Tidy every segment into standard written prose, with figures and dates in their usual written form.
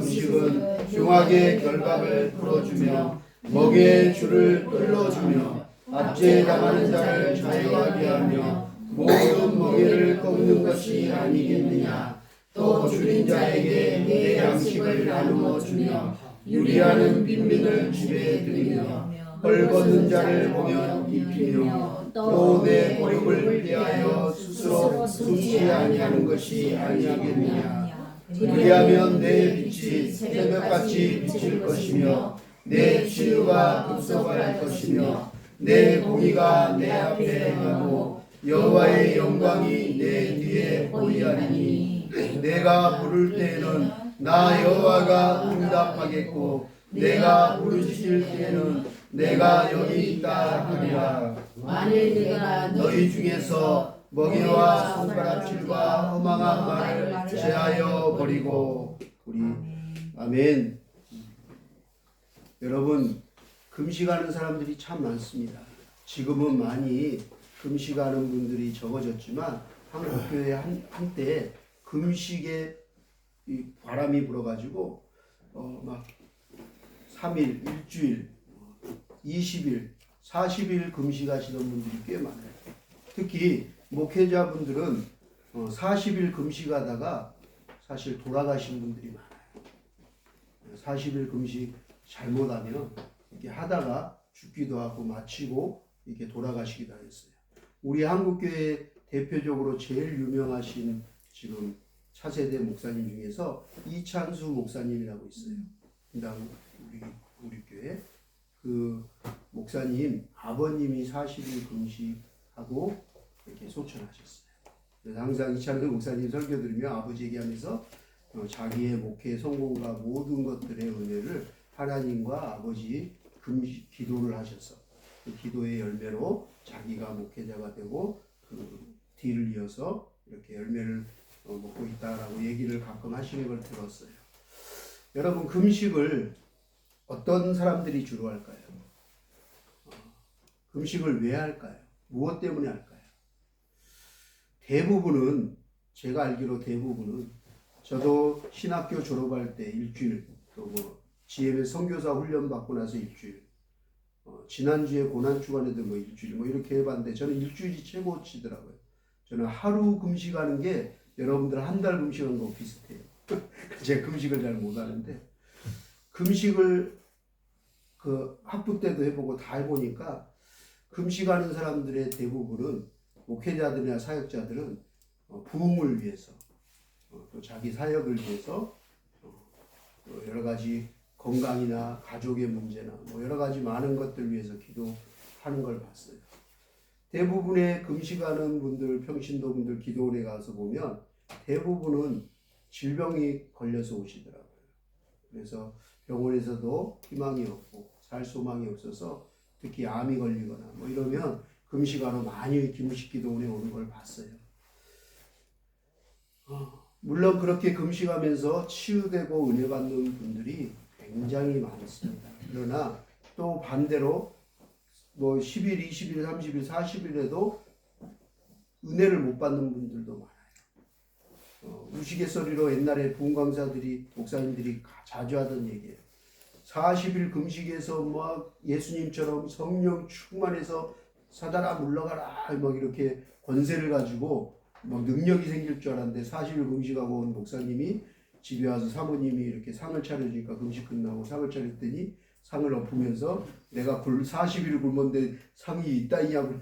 금식은 중하게 결박을 풀어주며 먹의 줄을 끌어주며 압제 당하는 자를 자유하게 하며 모든 멍에를 꺾는 것이 아니겠느냐. 또 줄인 자에게 내 양식을 나누어 주며 유리하는 빈민을 집에 들이며 헐벗는 자를 보면 입히며 또 내 보육을 피하여 스스로 숨지 아니하는 것이 아니하겠느냐. 그리하면 내 빛이 새벽같이 비칠 것이며 내 치유가 급속할 것이며 내 공의가 내 앞에 행하고 여호와의 영광이 내 뒤에 보이하리니 내가 부를 때에는 나 여호와가 응답하겠고 내가 부르짖을 때에는 내가 여기 있다 하리라. 만일 내가 너희 중에서 멍에와 손가락질과 허망한 말을 제하여 버리고 우리 아멘. 여러분, 금식하는 사람들이 참 많습니다. 지금은 많이 금식하는 분들이 적어졌지만 한국교회 한때 금식에 이 바람이 불어가지고 막 3일, 일주일, 20일, 40일 금식하시는 분들이 꽤 많아요. 특히 목회자분들은 40일 금식하다가 사실 돌아가신 분들이 많아요. 40일 금식 잘못하면 이렇게 하다가 죽기도 하고 마치고 이렇게 돌아가시기도 했어요. 우리 한국교회 대표적으로 제일 유명하신 지금 차세대 목사님 중에서 이찬수 목사님이라고 있어요. 그다음 우리 교회 그 목사님 아버님이 40일 금식하고 이렇게 소천하셨어요. 그래서 항상 이찬수 목사님 설교 들으며 아버지 얘기하면서 자기의 목회 성공과 모든 것들의 은혜를 하나님과 아버지 금식 기도를 하셔서 그 기도의 열매로 자기가 목회자가 되고 그 뒤를 이어서 이렇게 열매를 먹고 있다라고 얘기를 가끔 하시는 걸 들었어요. 여러분, 금식을 어떤 사람들이 주로 할까요? 금식을 왜 할까요? 무엇 때문에 할까요? 대부분은 제가 알기로 대부분은 저도 신학교 졸업할 때 일주일 또 뭐 GMS 선교사 훈련 받고 나서 일주일 지난주에 고난주간에도 뭐 일주일 뭐 이렇게 해봤는데 저는 일주일이 최고치더라고요. 저는 하루 금식하는 게 여러분들 한 달 금식하는 거 비슷해요. 제가 금식을 잘 못하는데 금식을 그 학부 때도 해보고 다 해보니까 금식하는 사람들의 대부분은 목회자들이나 사역자들은 부흥을 위해서 또 자기 사역을 위해서 또 여러 가지 건강이나 가족의 문제나 뭐 여러 가지 많은 것들 위해서 기도하는 걸 봤어요. 대부분의 금식하는 분들, 평신도 분들 기도원에 가서 보면 대부분은 질병이 걸려서 오시더라고요. 그래서 병원에서도 희망이 없고 살 소망이 없어서 특히 암이 걸리거나 뭐 이러면 금식하러 많이 금식 기도원에 오는 걸 봤어요. 물론 그렇게 금식하면서 치유되고 은혜 받는 분들이 굉장히 많습니다. 그러나 또 반대로 뭐 10일, 20일, 30일, 40일에도 은혜를 못 받는 분들도 많아요. 우스갯소리로 옛날에 부흥 강사들이 목사님들이 자주 하던 얘기예요. 40일 금식에서 막 예수님처럼 성령 충만해서 사단아 물러가라 막 이렇게 권세를 가지고 막 능력이 생길 줄 알았는데 40일 금식하고 온 목사님이 집에 와서 사모님이 이렇게 상을 차려주니까 금식 끝나고 상을 차렸더니 상을 엎으면서 내가 40일 굶었는데 상이 있다냐고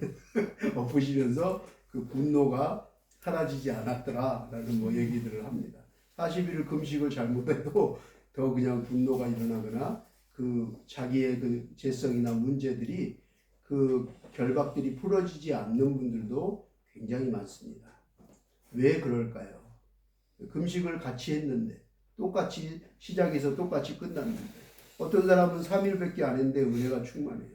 엎으시면서 그 분노가 사라지지 않았더라 라는 뭐 얘기들을 합니다. 40일 금식을 잘못해도 더 그냥 분노가 일어나거나 그 자기의 그 죄성이나 문제들이 그 결박들이 풀어지지 않는 분들도 굉장히 많습니다. 왜 그럴까요? 금식을 같이 했는데 똑같이 시작해서 똑같이 끝났는데 어떤 사람은 3일밖에 안 했는데 은혜가 충만해요.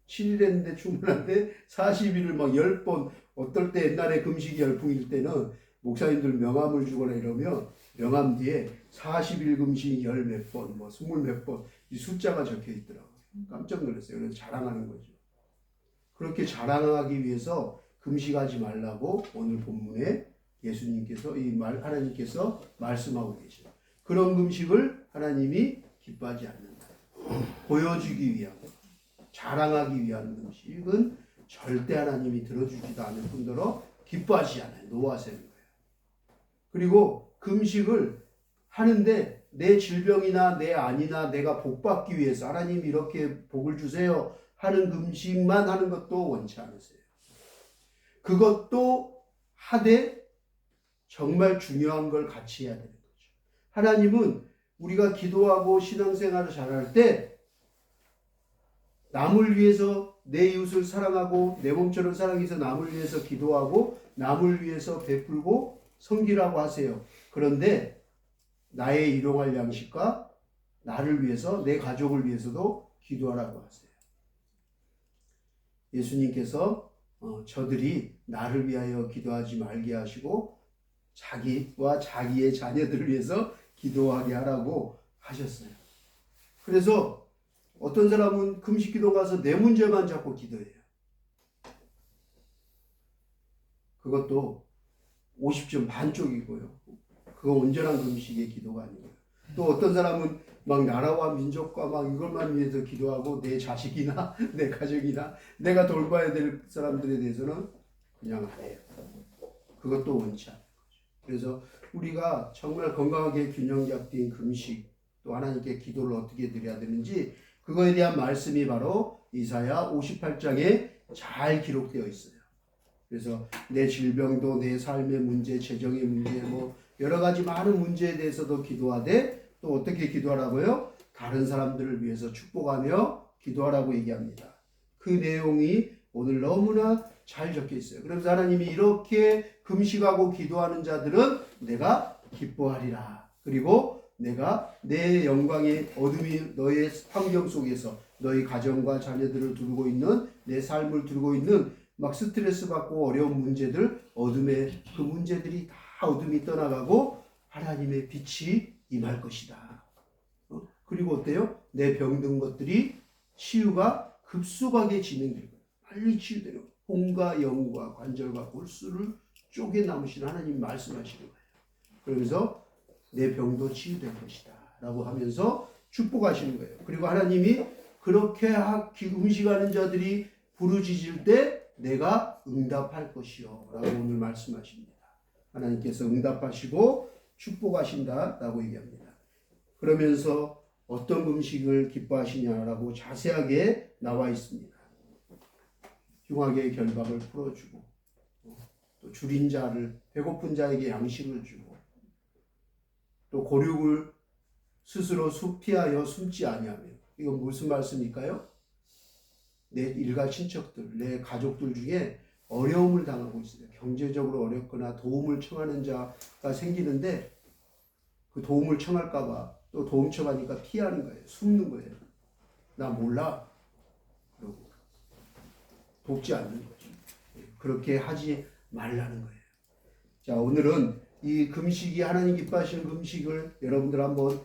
7일 했는데 충만한데 40일을 막 10번 어떨 때 옛날에 금식이 열풍일 때는 목사님들 명함을 주거나 이러면 명함 뒤에 40일 금식 10몇 번, 뭐 20몇 번 이 숫자가 적혀 있더라고요. 깜짝 놀랐어요. 그래서 자랑하는 거죠. 그렇게 자랑하기 위해서 금식하지 말라고 오늘 본문에 예수님께서 하나님께서 말씀하고 계시죠. 그런 금식을 하나님이 기뻐하지 않는다. 보여주기 위한 것, 자랑하기 위한 금식은 절대 하나님이 들어주지도 않을 뿐더러 기뻐하지 않아요. 놓아세는 거예요. 그리고 금식을 하는데 내 질병이나 내 안이나 내가 복받기 위해서 하나님 이렇게 복을 주세요 하는 금식만 하는 것도 원치 않으세요. 그것도 하되 정말 중요한 걸 같이 해야 되는 거죠. 하나님은 우리가 기도하고 신앙생활을 잘할 때 남을 위해서 내 이웃을 사랑하고 내 몸처럼 사랑해서 남을 위해서 기도하고 남을 위해서 베풀고 섬기라고 하세요. 그런데 나의 일용할 양식과 나를 위해서 내 가족을 위해서도 기도하라고 하세요. 예수님께서 저들이 나를 위하여 기도하지 말게 하시고 자기와 자기의 자녀들을 위해서 기도하게 하라고 하셨어요. 그래서 어떤 사람은 금식기도 가서 내 문제만 잡고 기도해요. 그것도 50점 반쪽이고요. 그거 온전한 금식의 기도가 아니고요. 또 어떤 사람은 막 나라와 민족과 막 이것만 위해서 기도하고 내 자식이나 내 가족이나 내가 돌봐야 될 사람들에 대해서는 그냥 안 해요. 그것도 원치 않는 거죠. 그래서 우리가 정말 건강하게 균형 잡힌 금식 또 하나님께 기도를 어떻게 드려야 되는지 그거에 대한 말씀이 바로 이사야 58장에 잘 기록되어 있어요. 그래서 내 질병도 내 삶의 문제, 재정의 문제, 뭐 여러 가지 많은 문제에 대해서도 기도하되 또 어떻게 기도하라고요? 다른 사람들을 위해서 축복하며 기도하라고 얘기합니다. 그 내용이 오늘 너무나 잘 적혀 있어요. 그래서 하나님이 이렇게 금식하고 기도하는 자들은 내가 기뻐하리라. 그리고 내가 내 영광의 어둠이 너의 환경 속에서 너희 가정과 자녀들을 두르고 있는 내 삶을 두르고 있는 막 스트레스 받고 어려운 문제들, 어둠의 그 문제들이 다 어둠이 떠나가고 하나님의 빛이 임할 것이다. 그리고 어때요? 내 병든 것들이 치유가 급속하게 진행될 거예요. 빨리 치유되는 거예요. 혼과 영과 관절과 골수를 쪼개 남으신 하나님이 말씀하시는 거예요. 그러면서 내 병도 치유될 것이다 라고 하면서 축복하시는 거예요. 그리고 하나님이 그렇게 음식하는 자들이 부르짖을 때 내가 응답할 것이요 라고 오늘 말씀하십니다. 하나님께서 응답하시고 축복하신다 라고 얘기합니다. 그러면서 어떤 음식을 기뻐하시냐라고 자세하게 나와 있습니다. 흉악의 결박을 풀어주고 또 줄인 자를 배고픈 자에게 양식을 주고 또 고륙을 스스로 피하여 숨지 아니하며 이건 무슨 말씀일까요? 내 일가 친척들, 내 가족들 중에 어려움을 당하고 있어요. 경제적으로 어렵거나 도움을 청하는 자가 생기는데 그 도움을 청할까 봐 또 도움 청하니까 피하는 거예요. 숨는 거예요. 나 몰라. 그러고 돕지 않는 거죠. 그렇게 하지 말라는 거예요. 자, 오늘은 이 금식이 하나님 기뻐하시는 금식을 여러분들 한번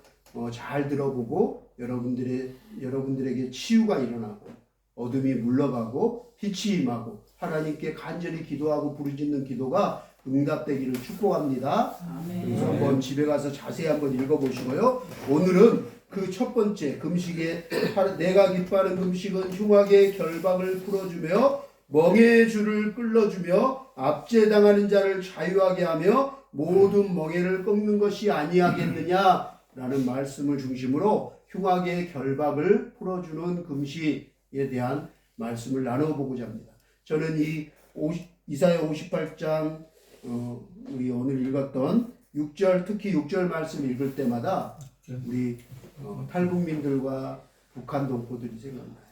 잘 들어보고 여러분들에게 치유가 일어나고 어둠이 물러가고 빛이 임하고 하나님께 간절히 기도하고 부르짖는 기도가 응답되기를 축복합니다. 그래서 한번 집에 가서 자세히 한번 읽어보시고요. 오늘은 그 첫 번째 금식에 내가 기뻐하는 금식은 흉악의 결박을 풀어주며 멍에의 줄을 끌어주며 압제당하는 자를 자유하게 하며 모든 멍에를 꺾는 것이 아니하겠느냐라는 말씀을 중심으로 흉악의 결박을 풀어주는 금식에 대한 말씀을 나눠보고자 합니다. 저는 이 이사야 58장 우리 오늘 읽었던 6절 특히 6절 말씀 읽을 때마다 우리 탈북민들과 북한 동포들이 생각나요.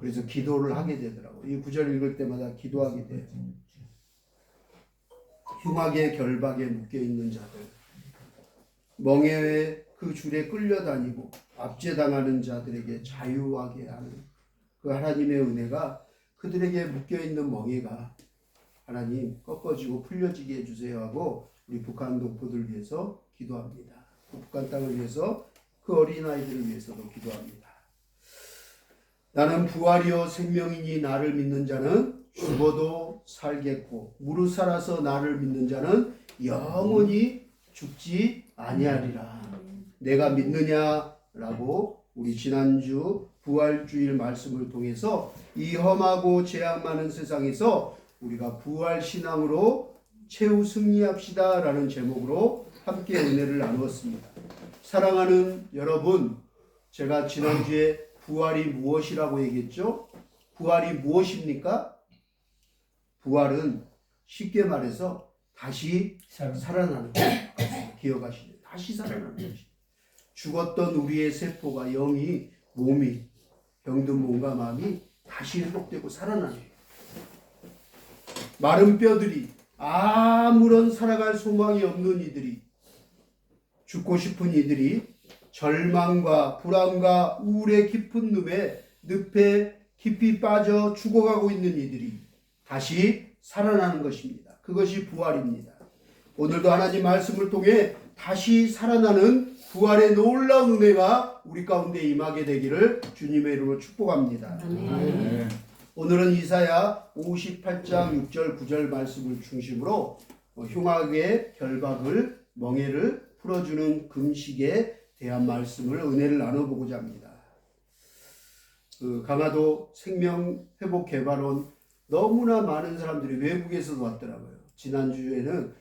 그래서 기도를 하게 되더라고요. 이 9절 읽을 때마다 기도하게 돼요. 흉악의 결박에 묶여있는 자들, 멍에의 그 줄에 끌려다니고 압제당하는 자들에게 자유하게 하는 그 하나님의 은혜가 그들에게 묶여있는 멍에가 하나님 꺾어지고 풀려지게 해주세요 하고 우리 북한 동포들 위해서 기도합니다. 그 북한 땅을 위해서 그 어린아이들을 위해서도 기도합니다. 나는 부활이요 생명이니 나를 믿는 자는 죽어도 살겠고 무릇 살아서 나를 믿는 자는 영원히 죽지 아니하리라. 내가 믿느냐라고 우리 지난주 부활주일 말씀을 통해서 이 험하고 재앙 많은 세상에서 우리가 부활신앙으로 최후 승리합시다 라는 제목으로 함께 은혜를 나누었습니다. 사랑하는 여러분, 제가 지난주에 부활이 무엇이라고 얘기했죠? 부활이 무엇입니까? 부활은 쉽게 말해서 다시 살아나는 것입니다. 기억하시죠? 다시 살아나는 것입니다. 죽었던 우리의 세포가 영이 몸이 병든 몸과 마음이 다시 회복되고 살아나는 거예요. 마른 뼈들이 아무런 살아갈 소망이 없는 이들이 죽고 싶은 이들이 절망과 불안과 우울의 깊은 늪에 깊이 빠져 죽어가고 있는 이들이 다시 살아나는 것입니다. 그것이 부활입니다. 오늘도 하나님 말씀을 통해 다시 살아나는 부활의 놀라운 은혜가 우리 가운데 임하게 되기를 주님의 이름으로 축복합니다. 아멘. 오늘은 이사야 58장 6절 9절 말씀을 중심으로 흉악의 결박을 멍에를 풀어주는 금식에 대한 말씀을 은혜를 나눠보고자 합니다. 강화도 생명회복개발원 너무나 많은 사람들이 외국에서도 왔더라고요. 지난주에는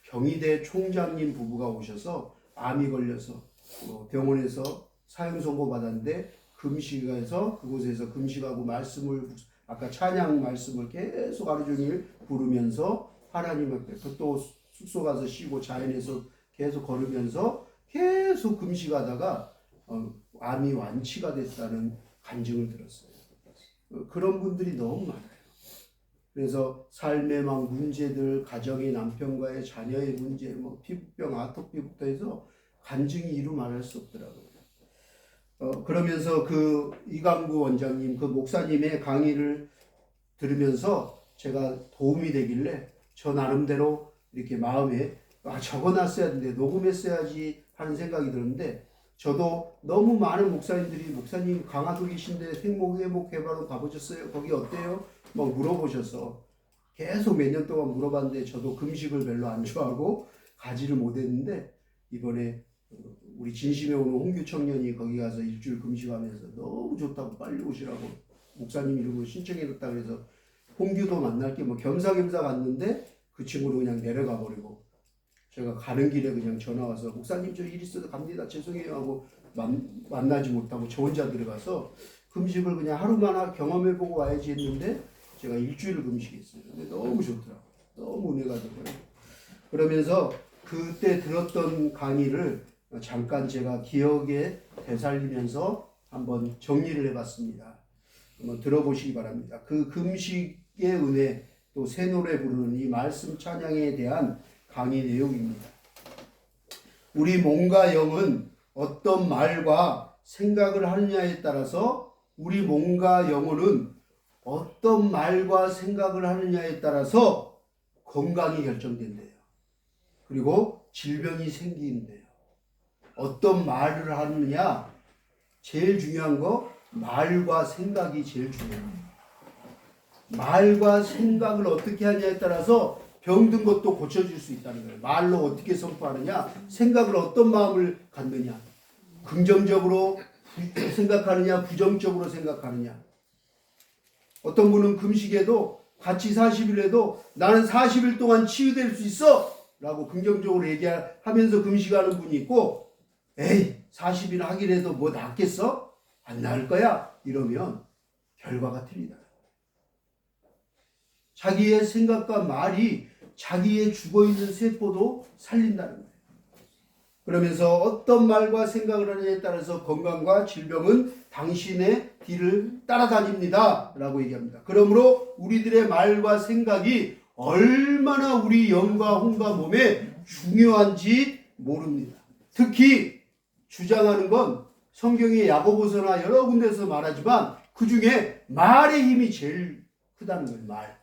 경희대 총장님 부부가 오셔서 암이 걸려서 병원에서 사형 선고 받았는데 금식해서 그곳에서 금식하고 말씀을 아까 찬양 말씀을 계속 하루 종일 부르면서 하나님 앞에 또 숙소 가서 쉬고 자연에서 계속 걸으면서 계속 금식하다가 암이 완치가 됐다는 간증을 들었어요. 그런 분들이 너무 많아요. 그래서 삶의 막 문제들, 가정의 남편과의 자녀의 문제, 피부병, 아토피부터 해서 간증이 이루 말할 수 없더라고요. 그러면서 이강구 원장님, 목사님의 강의를 들으면서 제가 도움이 되길래 저 나름대로 이렇게 마음에 적어놨어야 되는데 녹음했어야지 하는 생각이 들었는데 저도 너무 많은 목사님 강화도 계신데 생명회복개발원 가보셨어요? 거기 어때요? 막 물어보셔서 계속 몇 년 동안 물어봤는데 저도 금식을 별로 안 좋아하고 가지를 못했는데 이번에 우리 진심에 오는 홍규 청년이 거기 가서 일주일 금식하면서 너무 좋다고 빨리 오시라고 목사님 이름으로 신청해줬다 그래서 홍규도 만날 게 겸사겸사 갔는데 그 친구도 그냥 내려가 버리고 제가 가는 길에 그냥 전화 와서 목사님 저 일 있어서 갑니다 죄송해요 하고 만나지 못하고 저 혼자 들어가서 금식을 그냥 하루만 경험해보고 와야지 했는데 제가 일주일을 금식했어요. 근데 너무 좋더라고요. 너무 은혜가 되고요. 그러면서 그때 들었던 강의를 잠깐 제가 기억에 되살리면서 한번 정리를 해봤습니다. 한번 들어보시기 바랍니다. 그 금식의 은혜 또 새 노래 부르는 이 말씀 찬양에 대한 강의 내용입니다. 우리 몸과 영은 어떤 말과 생각을 하느냐에 따라서 우리 몸과 영혼은 어떤 말과 생각을 하느냐에 따라서 건강이 결정된대요. 그리고 질병이 생긴대요. 어떤 말을 하느냐 제일 중요한 거 말과 생각이 제일 중요해요. 말과 생각을 어떻게 하냐에 따라서 병든 것도 고쳐질 수 있다는 거예요. 말로 어떻게 선포하느냐, 생각을 어떤 마음을 갖느냐, 긍정적으로 생각하느냐, 부정적으로 생각하느냐. 어떤 분은 금식에도 같이 40일 해도 나는 40일 동안 치유될 수 있어! 라고 긍정적으로 얘기하면서 금식하는 분이 있고, 에이, 40일 하긴 해도 뭐 낫겠어? 안 나을 거야? 이러면 결과가 틀리다. 자기의 생각과 말이 자기의 죽어있는 세포도 살린다는 거예요. 그러면서 어떤 말과 생각을 하느냐에 따라서 건강과 질병은 당신의 뒤를 따라다닙니다 라고 얘기합니다. 그러므로 우리들의 말과 생각이 얼마나 우리 영과 혼과 몸에 중요한지 모릅니다. 특히 주장하는 건 성경의 야고보서나 여러 군데서 말하지만 그 중에 말의 힘이 제일 크다는 거예요.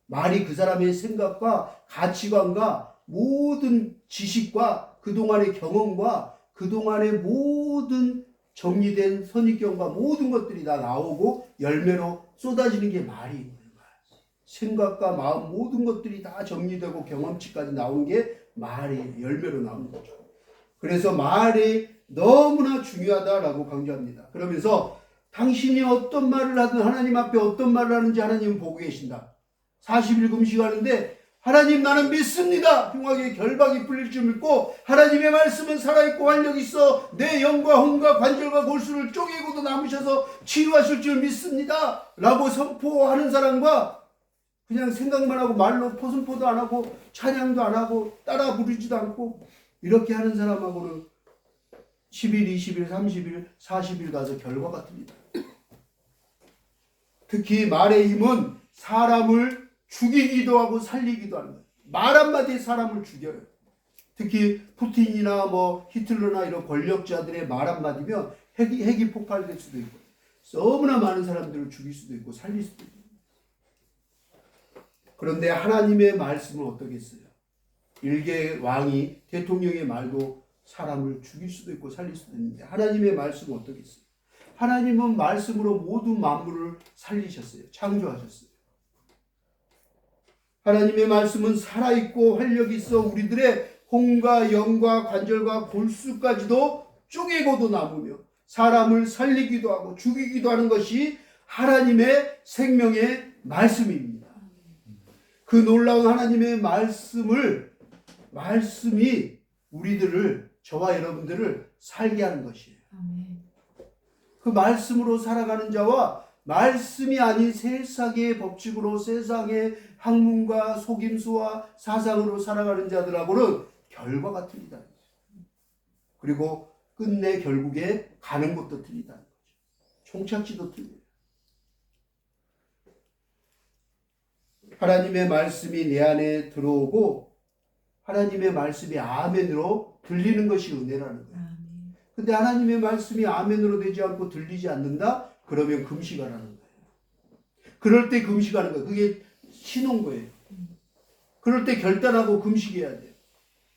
말이 그 사람의 생각과 가치관과 모든 지식과 그동안의 경험과 그동안의 모든 정리된 선입견과 모든 것들이 다 나오고 열매로 쏟아지는 게 말이 있는 거야. 생각과 마음 모든 것들이 다 정리되고 경험치까지 나온 게 말이 열매로 나오는 거죠. 그래서 말이 너무나 중요하다라고 강조합니다. 그러면서 당신이 어떤 말을 하든 하나님 앞에 어떤 말을 하는지 하나님은 보고 계신다. 40일 금식하는데 하나님 나는 믿습니다. 흉하게 결박이 풀릴 줄 믿고 하나님의 말씀은 살아있고 활력이 있어 내 영과 혼과 관절과 골수를 쪼개고도 남으셔서 치유하실 줄 믿습니다. 라고 선포하는 사람과 그냥 생각만 하고 말로 포선포도 안 하고 찬양도 안 하고 따라 부르지도 않고 이렇게 하는 사람하고는 10일, 20일, 30일, 40일 가서 결과가 틀리다. 특히 말의 힘은 사람을 죽이기도 하고 살리기도 하는 거예요. 말 한마디에 사람을 죽여요. 특히 푸틴이나 뭐 히틀러나 이런 권력자들의 말 한마디면 핵이 폭발될 수도 있고 너무나 많은 사람들을 죽일 수도 있고 살릴 수도 있고. 그런데 하나님의 말씀은 어떻겠어요? 일개 왕이 대통령의 말도 사람을 죽일 수도 있고 살릴 수도 있는데 하나님의 말씀은 어떻겠어요? 하나님은 말씀으로 모든 만물을 살리셨어요. 창조하셨어요. 하나님의 말씀은 살아있고 활력이 있어 우리들의 혼과 영과 관절과 골수까지도 쪼개고도 남으며 사람을 살리기도 하고 죽이기도 하는 것이 하나님의 생명의 말씀입니다. 그 놀라운 하나님의 말씀이 우리들을 저와 여러분들을 살게 하는 것이에요. 그 말씀으로 살아가는 자와 말씀이 아닌 세상의 법칙으로 세상의 학문과 속임수와 사상으로 살아가는 자들하고는 결과가 틀리다. 그리고 끝내 결국에 가는 것도 틀리다. 총착지도 틀려요. 하나님의 말씀이 내 안에 들어오고 하나님의 말씀이 아멘으로 들리는 것이 은혜라는 거예요. 근데 하나님의 말씀이 아멘으로 되지 않고 들리지 않는다? 그러면 금식하라는 거예요. 그럴 때 금식하는 거예요. 그게 신호인 거예요. 그럴 때 결단하고 금식해야 돼요.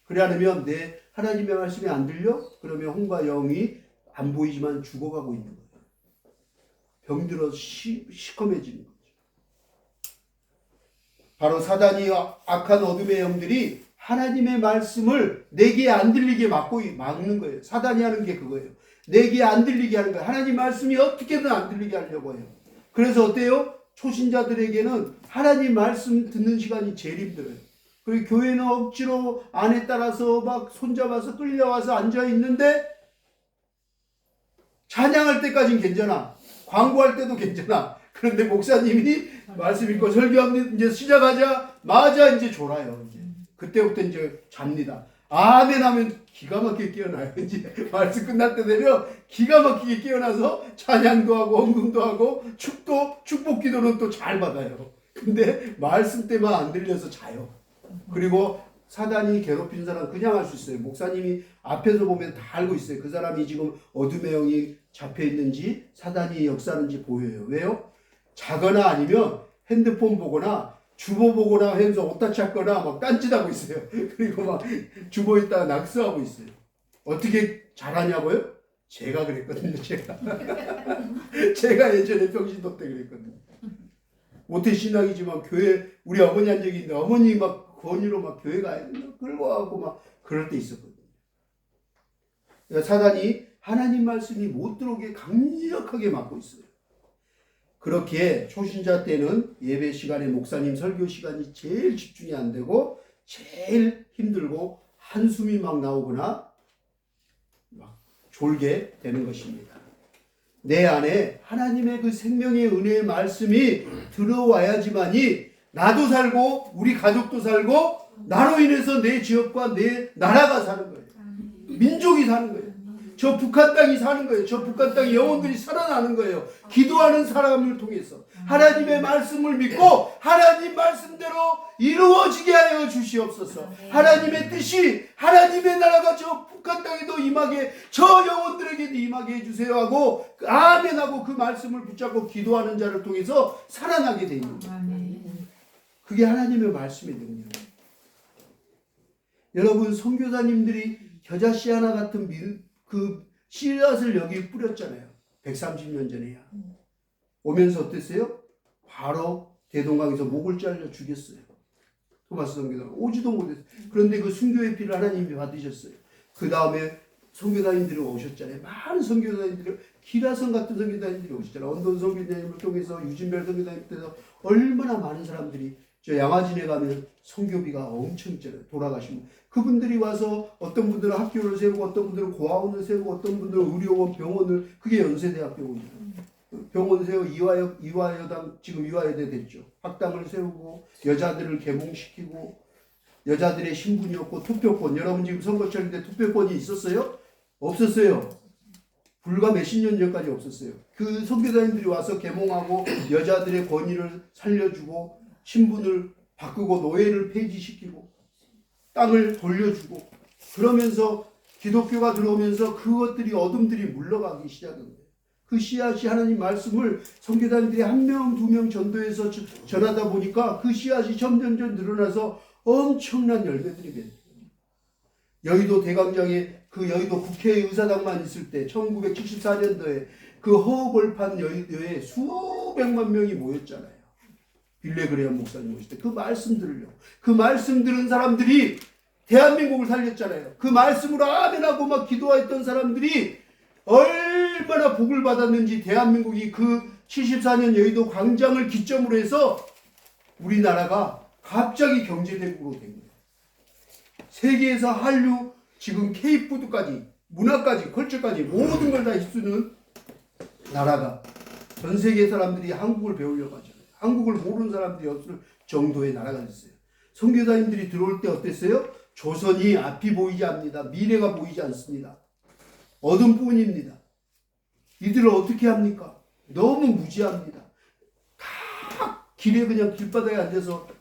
그래 않으면 내 하나님의 말씀이 안 들려? 그러면 혼과 영이 안 보이지만 죽어가고 있는 거예요. 병들어 시커매지는 거죠. 바로 사단이 악한 어둠의 영들이 하나님의 말씀을 내 귀에 안 들리게 막는 거예요. 사단이 하는 게 그거예요. 내 귀에 안 들리게 하는 거예요. 하나님 말씀이 어떻게든 안 들리게 하려고 해요. 그래서 어때요? 초신자들에게는 하나님 말씀 듣는 시간이 제일 힘들어요. 그리고 교회는 억지로 안에 따라서 막 손잡아서 끌려와서 앉아있는데 찬양할 때까지는 괜찮아. 광고할 때도 괜찮아. 그런데 목사님이 말씀 읽고 설교하면 이제 시작하자마자 이제 졸아요. 그때부터 이제 잡니다. 아멘 하면 기가 막히게 깨어나요. 이제 말씀 끝날 때 되면 기가 막히게 깨어나서 찬양도 하고 헌금도 하고 축복 기도는 또 잘 받아요. 근데 말씀 때만 안 들려서 자요. 그리고 사단이 괴롭힌 사람 그냥 할 수 있어요. 목사님이 앞에서 보면 다 알고 있어요. 그 사람이 지금 어둠의 영이 잡혀 있는지 사단이 역사하는지 보여요. 왜요? 자거나 아니면 핸드폰 보거나 주보 보거나 해서 옷다 찾거나 막 딴짓하고 있어요. 그리고 막 주보 있다가 낙서하고 있어요. 어떻게 잘하냐고요? 제가 그랬거든요. 제가 예전에 평신도 때 그랬거든요. 모태신앙이지만 교회 우리 어머니 한 적이 있는데 어머니 막 권유로 막 교회 가야 된다 끌고 가고 막 그럴 때 있었거든요. 그러니까 사단이 하나님 말씀이 못 들어오게 강력하게 막고 있어요. 그렇게 초신자 때는 예배 시간에 목사님 설교 시간이 제일 집중이 안 되고 제일 힘들고 한숨이 막 나오거나 막 졸게 되는 것입니다. 내 안에 하나님의 그 생명의 은혜의 말씀이 들어와야지만이 나도 살고 우리 가족도 살고 나로 인해서 내 지역과 내 나라가 사는 거예요. 민족이 사는 거예요. 저 북한 땅이 사는 거예요. 저 북한 땅의 영혼들이 살아나는 거예요. 기도하는 사람을 통해서 하나님의 말씀을 믿고 하나님 말씀대로 이루어지게 하여 주시옵소서. 하나님의 뜻이 하나님의 나라가 저 북한 땅에도 임하게 저 영혼들에게도 임하게 해주세요 하고 아멘하고 그 말씀을 붙잡고 기도하는 자를 통해서 살아나게 되는 거예요. 그게 하나님의 말씀의 능력이에요. 여러분 선교사님들이 겨자씨 하나 같은 그 씨앗을 여기 뿌렸잖아요. 130년 전에야. 오면서 어땠어요? 바로 대동강에서 목을 잘려 죽였어요. 토마스 선교사가 오지도 못했어요. 그런데 그 순교의 피를 하나님이 받으셨어요. 그 다음에 선교사님들이 오셨잖아요. 많은 선교사님들이, 기라성 같은 선교사님들이 오셨잖아요. 언돈 선교사님을 통해서, 유진별 선교사님 통해서 얼마나 많은 사람들이, 저 양화진에 가면 선교비가 엄청 있잖아요. 돌아가시면 그분들이 와서 어떤 분들은 학교를 세우고, 어떤 분들은 고아원을 세우고, 어떤 분들은 의료원, 병원을, 그게 연세대학병원이에요. 병원 세우고, 이화여당, 지금 이화여대 됐죠. 학당을 세우고, 여자들을 계몽시키고, 여자들의 신분이었고, 투표권. 여러분 지금 선거철인데 투표권이 있었어요? 없었어요. 불과 몇십 년 전까지 없었어요. 그 선교사님들이 와서 계몽하고, 여자들의 권위를 살려주고, 신분을 바꾸고, 노예를 폐지시키고, 땅을 돌려주고, 그러면서 기독교가 들어오면서 그것들이, 어둠들이 물러가기 시작한 거예요. 그 씨앗이, 하나님 말씀을 선교사님들이 한 명, 두 명 전도해서 전하다 보니까 그 씨앗이 점점점 늘어나서 엄청난 열매들이 맺어요. 여의도 대광장에, 그 여의도 국회의사당만 있을 때 1974년도에 그 허허벌판 여의도에 수백만 명이 모였잖아요. 빌레그레엄 목사님 오실 때 그 말씀 들으려고. 그 말씀 들은 사람들이 대한민국을 살렸잖아요. 그 말씀으로 아멘하고 막 기도했던 사람들이 얼마나 복을 받았는지, 대한민국이 그 74년 여의도 광장을 기점으로 해서 우리나라가 갑자기 경제대국으로 된 거예요. 세계에서 한류, 지금 K푸드까지, 문화까지, 컬처까지 모든 걸 다 휩쓰는 나라가, 전 세계 사람들이 한국을 배우려고 하잖아요. 한국을 모르는 사람들이 없을 정도의 나라가 됐어요. 선교사님들이 들어올 때 어땠어요? 조선이 앞이 보이지 않습니다. 미래가 보이지 않습니다. 어둠뿐입니다. 이들을 어떻게 합니까? 너무 무지합니다. 다 길에 그냥 길바닥에 앉아서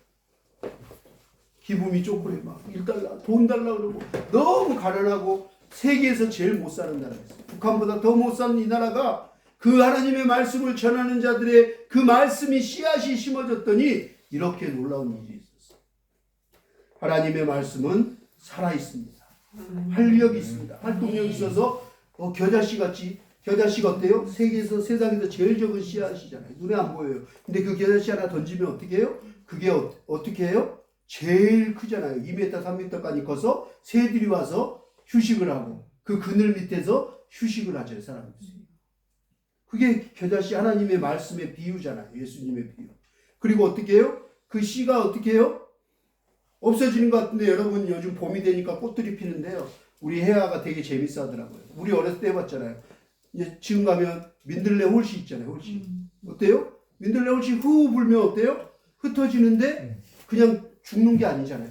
기분이 쪼그려 막 $1, 돈 달라 그러고, 너무 가난하고 세계에서 제일 못 사는 나라였어요. 북한보다 더 못 사는 이 나라가 그 하나님의 말씀을 전하는 자들의 그 말씀이 씨앗이 심어졌더니 이렇게 놀라운 일이 있었어요. 하나님의 말씀은 살아있습니다. 활력이 있습니다. 활동력이 있어서 겨자씨 같이, 겨자씨가 어때요? 세상에서 제일 적은 씨앗이잖아요. 눈에 안 보여요. 근데 그 겨자씨 하나 던지면 어떻게 해요? 그게 어떻게 해요? 제일 크잖아요. 2m, 3m까지 커서 새들이 와서 휴식을 하고, 그 그늘 밑에서 휴식을 하죠, 사람들이. 그게 겨자씨, 하나님의 말씀의 비유잖아요. 예수님의 비유. 그리고 어떻게 해요? 그 씨가 어떻게 해요? 없어지는 것 같은데, 여러분 요즘 봄이 되니까 꽃들이 피는데요. 우리 혜아가 되게 재밌어 하더라고요. 우리 어렸을 때 해봤잖아요. 이제 지금 가면 민들레 홀씨 있잖아요. 홀씨. 어때요? 민들레 홀씨 후 불면 어때요? 흩어지는데 그냥 죽는 게 아니잖아요.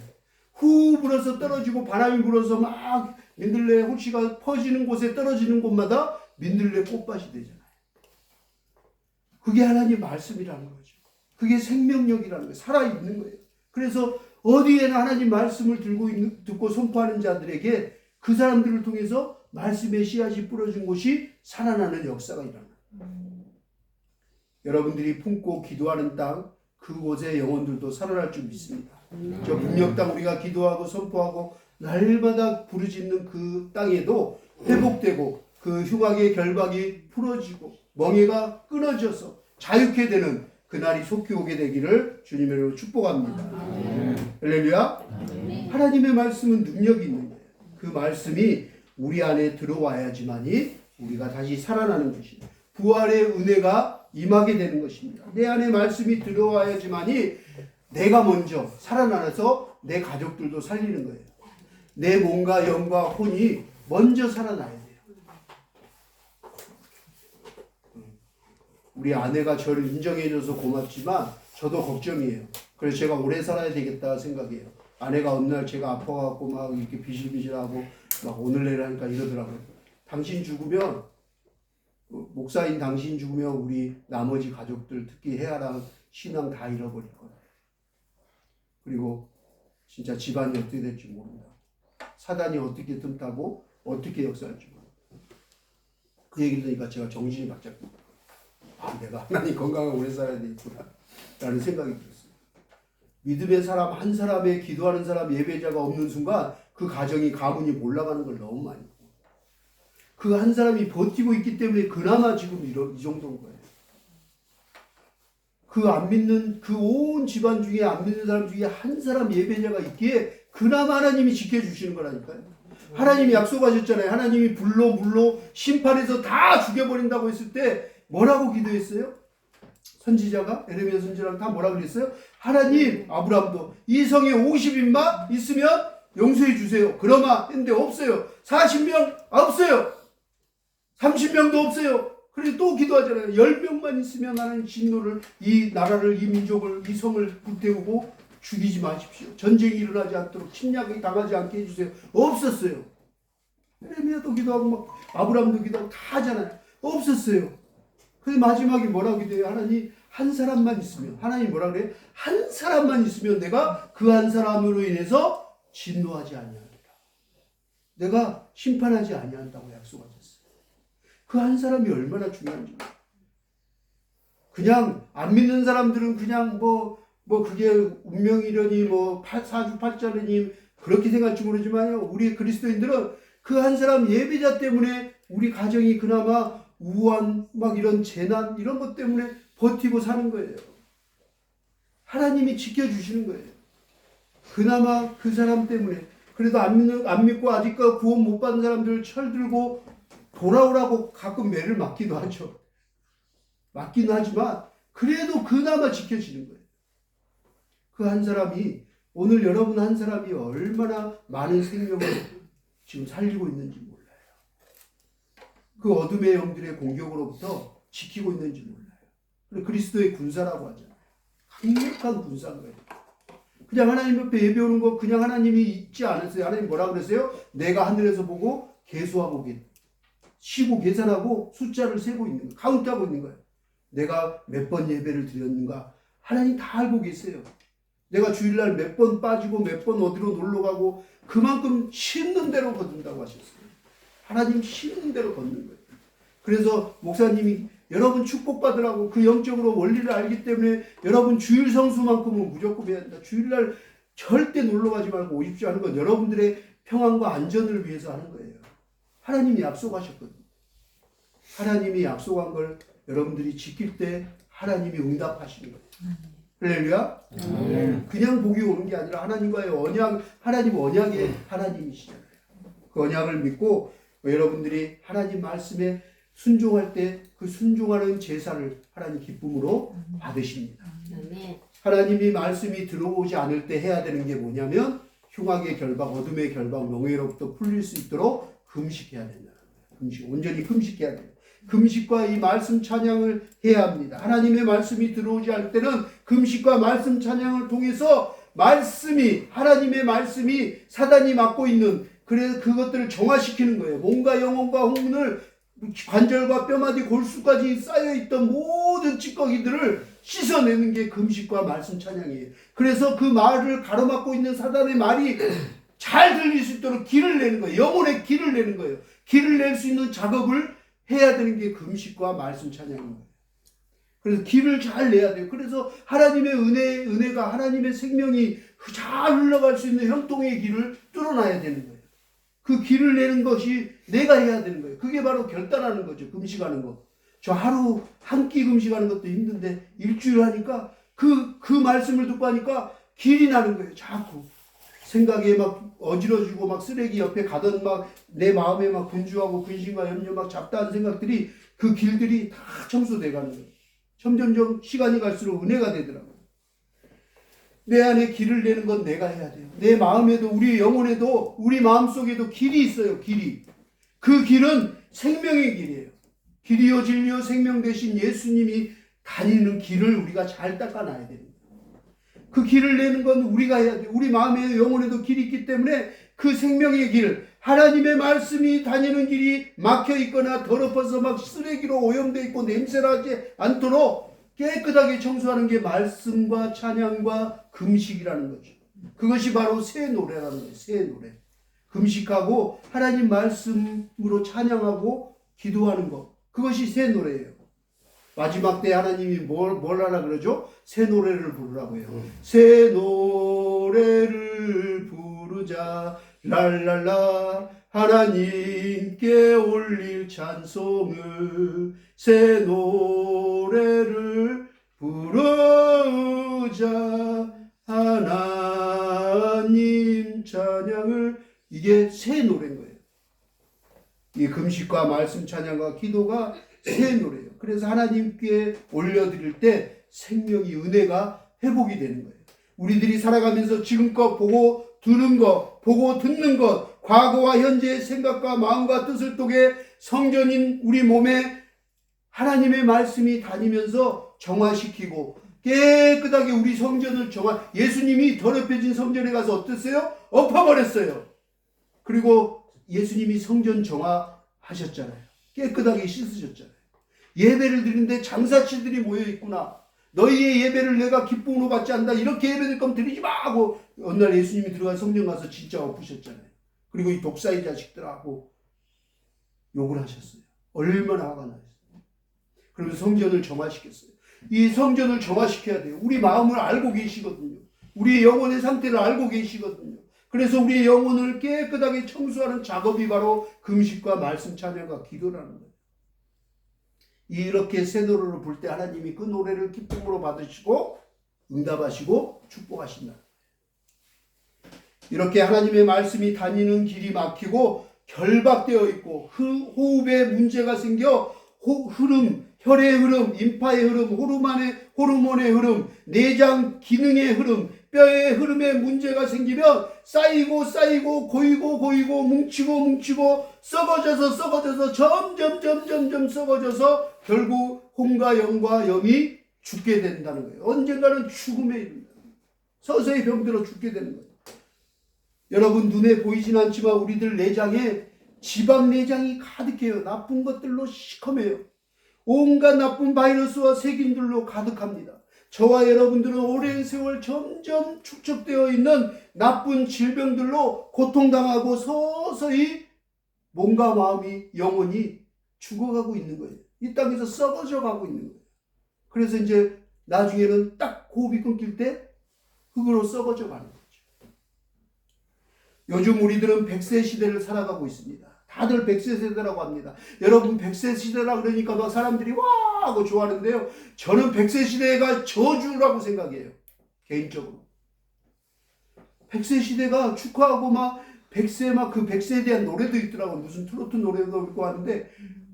후 불어서 떨어지고, 바람이 불어서 막 민들레 홀씨가 퍼지는 곳에, 떨어지는 곳마다 민들레 꽃밭이 되잖아요. 그게 하나님 말씀이라는 거죠. 그게 생명력이라는 거예요. 살아있는 거예요. 그래서 어디에나 하나님 말씀을 듣고 선포하는 자들에게, 그 사람들을 통해서 말씀의 씨앗이 뿌려진 곳이 살아나는 역사가 일어나요. 여러분들이 품고 기도하는 땅, 그곳의 영혼들도 살아날 줄 믿습니다. 저 북녘 땅, 우리가 기도하고 선포하고 날마다 부르짖는 그 땅에도 회복되고, 그 흉악의 결박이 풀어지고, 멍에가 끊어져서 자유케 되는 그날이 속히 오게 되기를 주님의 이름으로 축복합니다. 할렐루야. 하나님의 말씀은 능력이 있는 거예요. 그 말씀이 우리 안에 들어와야지만이 우리가 다시 살아나는 것입니다. 부활의 은혜가 임하게 되는 것입니다. 내 안에 말씀이 들어와야지만이 내가 먼저 살아나서 내 가족들도 살리는 거예요. 내 몸과 영과 혼이 먼저 살아나야 돼요. 우리 아내가 저를 인정해줘서 고맙지만 저도 걱정이에요. 그래서 제가 오래 살아야 되겠다 생각해요. 아내가 어느 날 제가 아파갖고 막 이렇게 비실비실하고 막 오늘 내일 하니까 이러더라고요. 당신 죽으면, 목사인 당신 죽으면 우리 나머지 가족들, 특히 혜아랑 신앙 다 잃어버릴 거야. 그리고 진짜 집안이 어떻게 될지 모른다. 사단이 어떻게 틈타고 어떻게 역사할지 모른다. 그 얘기를 들으니까 제가 정신이 바짝, 내가 하나님 건강하게 오래 살아야 되겠구나 라는 생각이 들었어요. 믿음의 사람 한 사람의, 기도하는 사람, 예배자가 없는 순간 그 가정이, 가문이 몰라가는 걸 너무 많이 보고, 그 한 사람이 버티고 있기 때문에 그나마 지금 이 정도인 거예요. 그 안 믿는, 그 온 집안 중에 안 믿는 사람 중에 한 사람 예배자가 있기에 그나마 하나님이 지켜주시는 거라니까요. 하나님이 약속하셨잖아요. 하나님이 불로 물로 심판해서 다 죽여버린다고 했을 때 뭐라고 기도했어요? 선지자가 에레미야 선지자랑 다 뭐라 그랬어요? 하나님, 아브라함도 이 성에 50인만 있으면 용서해 주세요. 그러마 했는데 없어요. 40명 없어요. 30명도 없어요. 그래서 또 기도하잖아요. 10명만 있으면 하나님 진노를, 이 나라를, 이 민족을, 이 성을 불태우고 죽이지 마십시오. 전쟁이 일어나지 않도록 침략이 당하지 않게 해주세요. 없었어요. 에레미야도 기도하고 막 아브라함도 기도하고 다 하잖아요. 없었어요. 그래서 마지막에 뭐라고 기도해요? 하나님 한 사람만 있으면, 하나님 뭐라 그래요? 한 사람만 있으면 내가 그 한 사람으로 인해서 진노하지 아니하리라. 내가 심판하지 아니한다고 약속하셨어요. 그 한 사람이 얼마나 중요한지. 그냥 안 믿는 사람들은 그냥 그게 운명이려니 사주팔자려니 그렇게 생각할지 모르지만요. 우리 그리스도인들은 그 한 사람 예배자 때문에 우리 가정이 그나마 우한 이런 재난 이런 것 때문에 버티고 사는 거예요. 하나님이 지켜주시는 거예요. 그나마 그 사람 때문에. 그래도 안 믿고 아직까지 구원 못 받은 사람들 철들고 돌아오라고 가끔 매를 맞기도 하죠. 맞기는 하지만 그래도 그나마 지켜지는 거예요. 그 한 사람이, 오늘 여러분 한 사람이 얼마나 많은 생명을 지금 살리고 있는지 몰라요. 그 어둠의 영들의 공격으로부터 지키고 있는지 몰라요. 그리스도의 군사라고 하잖아요. 강력한 군사인 거예요. 그냥 하나님 옆에 예배 오는 거 그냥 하나님이 있지 않았어요. 하나님 뭐라 그랬어요? 내가 하늘에서 보고 계수하고 쉬고 계산하고 숫자를 세고 있는 거예요. 카운트하고 있는 거예요. 내가 몇 번 예배를 드렸는가? 하나님 다 알고 계세요. 내가 주일날 몇 번 빠지고 몇 번 어디로 놀러 가고 그만큼 쉬는 대로 걷는다고 하셨어요. 하나님 쉬는 대로 걷는 거예요. 그래서 목사님이 여러분 축복받으라고 그 영적으로 원리를 알기 때문에 여러분 주일 성수만큼은 무조건 해야 된다. 주일날 절대 놀러 가지 말고 오십시오 하는 건 여러분들의 평안과 안전을 위해서 하는 거예요. 하나님이 약속하셨거든요. 하나님이 약속한 걸 여러분들이 지킬 때 하나님이 응답하시는 거예요. 할렐루야. 그냥 복이 오는 게 아니라 하나님과의 언약, 하나님 언약의 하나님이시잖아요. 그 언약을 믿고 여러분들이 하나님 말씀에 순종할 때 그 순종하는 제사를 하나님 기쁨으로 받으십니다. 하나님이 말씀이 들어오지 않을 때 해야 되는 게 뭐냐면 흉악의 결박, 어둠의 결박, 명예로부터 풀릴 수 있도록 금식해야 된다는 거예요. 금식, 온전히 금식해야 돼요. 금식과 이 말씀 찬양을 해야 합니다. 하나님의 말씀이 들어오지 않을 때는 금식과 말씀 찬양을 통해서 하나님의 말씀이 사단이 맡고 있는, 그래서 그것들을 정화시키는 거예요. 몸과 영혼과 혼을, 관절과 뼈마디 골수까지 쌓여있던 모든 찌꺼기들을 씻어내는 게 금식과 말씀 찬양이에요. 그래서 그 말을 가로막고 있는 사단의 말이 잘 들릴 수 있도록 길을 내는 거예요. 영혼의 길을 내는 거예요. 길을 낼 수 있는 작업을 해야 되는 게 금식과 말씀 찬양인 거예요. 그래서 길을 잘 내야 돼요. 그래서 하나님의 은혜가, 하나님의 생명이 잘 흘러갈 수 있는 형통의 길을 뚫어놔야 되는 거예요. 그 길을 내는 것이 내가 해야 되는 거예요. 그게 바로 결단하는 거죠. 금식하는 거. 저 하루 한 끼 금식하는 것도 힘든데 일주일 하니까 그 말씀을 듣고 하니까 길이 나는 거예요. 자꾸 생각에 막 어지러지고 막 쓰레기 옆에 가던 막 내 마음에 막 분주하고 근심과 염려 막 잡다한 생각들이, 그 길들이 다 청소돼 가는 거예요. 점점점 시간이 갈수록 은혜가 되더라고요. 내 안에 길을 내는 건 내가 해야 돼요. 내 마음에도, 우리 영혼에도, 우리 마음속에도 길이 있어요. 길이. 그 길은 생명의 길이에요. 길이요 진리요 생명 되신 예수님이 다니는 길을 우리가 잘 닦아놔야 됩니다. 그 길을 내는 건 우리가 해야 돼요. 우리 마음에 영혼에도 길이 있기 때문에 그 생명의 길, 하나님의 말씀이 다니는 길이 막혀 있거나 더럽어서 막 쓰레기로 오염되어 있고 냄새나지 않도록 깨끗하게 청소하는 게 말씀과 찬양과 금식이라는 거죠. 그것이 바로 새 노래라는 거예요. 새 노래. 금식하고 하나님 말씀으로 찬양하고 기도하는 것. 그것이 새 노래예요. 마지막 때 하나님이 뭘 하라 그러죠? 새 노래를 부르라고 해요. 새 노래를 부르자 랄랄라, 하나님께 올릴 찬송을, 새 노래를 부르자 하나님 찬양을. 이게 새 노래인 거예요. 이 금식과 말씀 찬양과 기도가 새 노래예요. 그래서 하나님께 올려드릴 때 생명이 은혜가 회복이 되는 거예요. 우리들이 살아가면서 지금껏 보고 들은 것, 보고 듣는 것, 과거와 현재의 생각과 마음과 뜻을 통해 성전인 우리 몸에 하나님의 말씀이 다니면서 정화시키고 깨끗하게 우리 성전을 예수님이 더럽혀진 성전에 가서 어땠어요? 엎어버렸어요. 그리고 예수님이 성전 정화하셨잖아요. 깨끗하게 씻으셨잖아요. 예배를 드리는데 장사치들이 모여있구나. 너희의 예배를 내가 기쁨으로 받지 않는다. 이렇게 예배될 거면 드리지 마 하고 어느 날 예수님이 들어간 성전 가서 진짜 엎으셨잖아요. 그리고 이 독사의 자식들하고 욕을 하셨어요. 얼마나 화가 나셨어요. 그러면서 성전을 정화시켰어요. 이 성전을 정화시켜야 돼요. 우리 마음을 알고 계시거든요. 우리의 영혼의 상태를 알고 계시거든요. 그래서 우리의 영혼을 깨끗하게 청소하는 작업이 바로 금식과 말씀 찬양과 기도라는 거예요. 이렇게 새 노래를 부를 때 하나님이 그 노래를 기쁨으로 받으시고 응답하시고 축복하신다. 이렇게 하나님의 말씀이 다니는 길이 막히고 결박되어 있고 호흡에 문제가 생겨 흐름, 혈의 흐름, 임파의 흐름, 호르몬의 흐름, 내장 기능의 흐름, 뼈의 흐름에 문제가 생기면 쌓이고 고이고 뭉치고 썩어져서 점점 썩어져서 결국 혼과 영과 영이 죽게 된다는 거예요. 언젠가는 죽음에 이른다. 서서히 병들어 죽게 되는 거예요. 여러분 눈에 보이진 않지만 우리들 내장에 지방 내장이 가득해요. 나쁜 것들로 시커매요. 온갖 나쁜 바이러스와 세균들로 가득합니다. 저와 여러분들은 오랜 세월 점점 축적되어 있는 나쁜 질병들로 고통당하고 서서히 몸과 마음이 영혼이 죽어가고 있는 거예요. 이 땅에서 썩어져 가고 있는 거예요. 그래서 이제 나중에는 딱 호흡이 끊길 때 흙으로 썩어져 가는 거죠. 요즘 우리들은 100세 시대를 살아가고 있습니다. 다들 100세 세대라고 합니다. 여러분 100세 시대라 그러니까 막 사람들이 와 하고 좋아하는데요. 저는 100세 시대가 저주라고 생각해요. 개인적으로. 100세 시대가 축하하고 막 100세 막 그 100세에 대한 노래도 있더라고요. 무슨 트로트 노래도 있고 하는데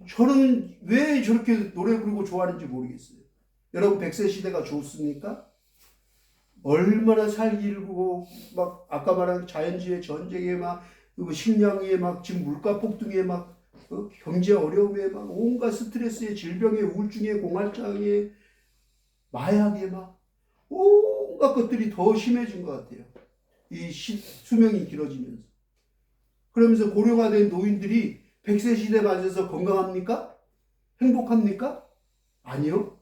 저는 왜 저렇게 노래 부르고 좋아하는지 모르겠어요. 여러분 100세 시대가 좋습니까? 얼마나 살기 일구고 막 아까 말한 자연재해 전쟁에 막 식량에 막 지금 물가 폭등에 막 경제 어려움에 막 온갖 스트레스에 질병에 우울증에 공황장애 마약에 막 온갖 것들이 더 심해진 것 같아요. 이 수명이 길어지면서. 그러면서 고령화된 노인들이 100세 시대 맞아서 건강합니까? 행복합니까? 아니요.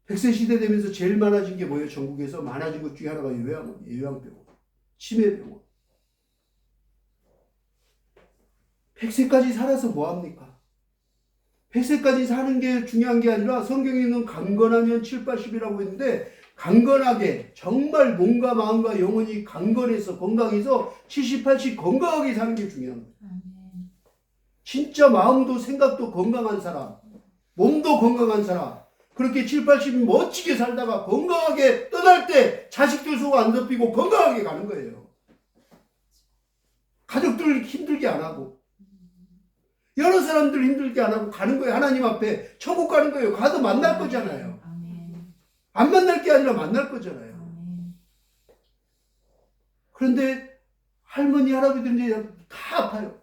100세 시대 되면서 제일 많아진 게 뭐예요? 전국에서 많아진 것 중에 하나가 요양원이에요. 요양병원, 치매병원. 100세까지 살아서 뭐합니까? 100세까지 사는 게 중요한 게 아니라 성경에는 강건하면 7, 80이라고 했는데 강건하게 정말 몸과 마음과 영혼이 강건해서 건강해서 70, 80 건강하게 사는 게 중요한 거예요. 진짜 마음도 생각도 건강한 사람, 몸도 건강한 사람 그렇게 7, 80이 멋지게 살다가 건강하게 떠날 때 자식들 속 안 덮이고 건강하게 가는 거예요. 가족들 힘들게 안 하고 여러 사람들 힘들게 안 하고 가는 거예요. 하나님 앞에 천국 가는 거예요. 가도 만날 거잖아요. 안 만날 게 아니라 만날 거잖아요. 그런데 할머니 할아버지들은 이제 다 아파요.